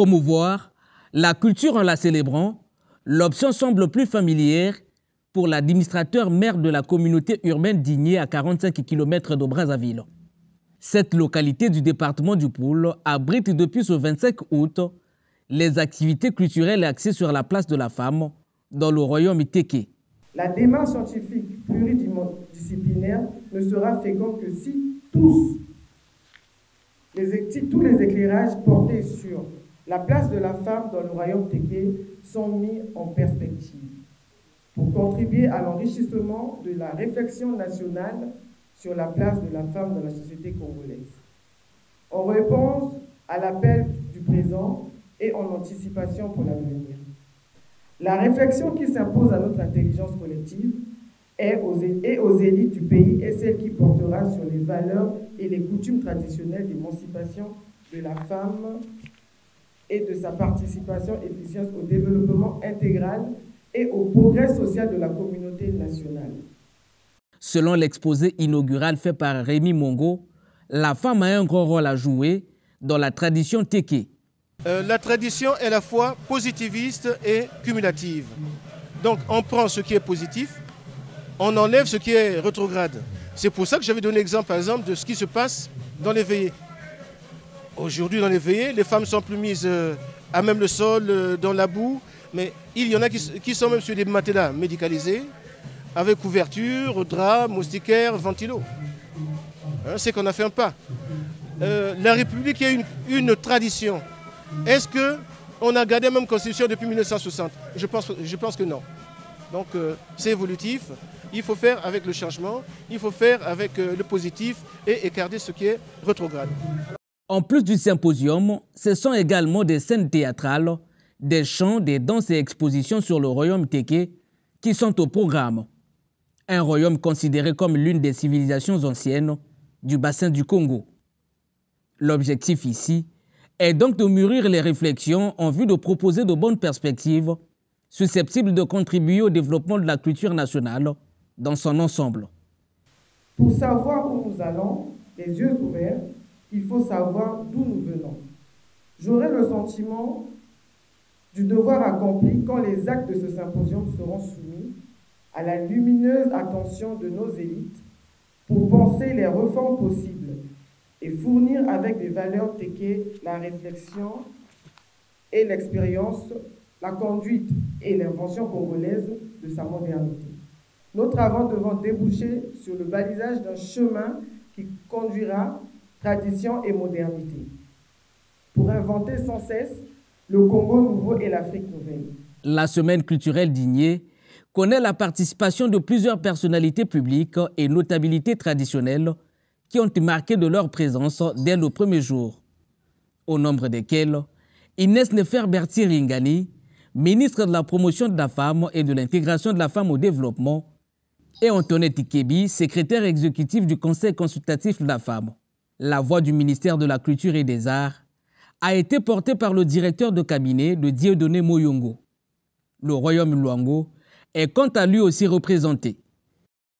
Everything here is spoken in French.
promouvoir la culture en la célébrant, l'option semble plus familière pour l'administrateur maire de la communauté urbaine d'Igné à 45 km de Brazzaville. Cette localité du département du Poul abrite depuis ce 25 août les activités culturelles axées sur la place de la femme dans le royaume Téké. La démarche scientifique pluridisciplinaire ne sera féconde que si tous les éclairages portés sur la place de la femme dans le royaume Téké sont mis en perspective pour contribuer à l'enrichissement de la réflexion nationale sur la place de la femme dans la société congolaise. En réponse à l'appel du présent et en anticipation pour l'avenir. La réflexion qui s'impose à notre intelligence collective et aux élites du pays est celle qui portera sur les valeurs et les coutumes traditionnelles d'émancipation de la femme et de sa participation efficiente au développement intégral et au progrès social de la communauté nationale. Selon l'exposé inaugural fait par Rémi Mongo, la femme a un grand rôle à jouer dans la tradition Téké. La tradition est à la fois positiviste et cumulative. Donc on prend ce qui est positif, on enlève ce qui est rétrograde. C'est pour ça que j'avais donné l'exemple, par exemple, de ce qui se passe dans les veillées. Aujourd'hui, dans les veillées, les femmes sont plus mises à même le sol, dans la boue, mais il y en a qui sont même sur des matelas médicalisés, avec couverture, drap, moustiquaire, ventilo. Hein, c'est qu'on a fait un pas. La République est une tradition. Est-ce qu'on a gardé la même constitution depuis 1960 ? Je pense que non. Donc c'est évolutif. Il faut faire avec le changement, il faut faire avec le positif et écarter ce qui est rétrograde. En plus du symposium, ce sont également des scènes théâtrales, des chants, des danses et expositions sur le royaume Téké qui sont au programme. Un royaume considéré comme l'une des civilisations anciennes du bassin du Congo. L'objectif ici est donc de mûrir les réflexions en vue de proposer de bonnes perspectives susceptibles de contribuer au développement de la culture nationale dans son ensemble. Pour savoir où nous allons, les yeux ouverts, il faut savoir d'où nous venons. J'aurai le sentiment du devoir accompli quand les actes de ce symposium seront soumis à la lumineuse attention de nos élites pour penser les réformes possibles et fournir avec des valeurs Téké la réflexion et l'expérience, la conduite et l'invention congolaise de sa modernité. Nos travaux devront déboucher sur le balisage d'un chemin qui conduira tradition et modernité pour inventer sans cesse le Congo nouveau et l'Afrique nouvelle. La semaine culturelle d'Igné connaît la participation de plusieurs personnalités publiques et notabilités traditionnelles qui ont marqué de leur présence dès le premier jour, au nombre desquels Inès Neferberti Ringani, ministre de la promotion de la femme et de l'intégration de la femme au développement, et Antoinette Ikebi, secrétaire exécutif du Conseil consultatif de la femme. La voix du ministère de la Culture et des Arts a été portée par le directeur de cabinet de Dieudonné Moyongo. Le royaume Luango est quant à lui aussi représenté.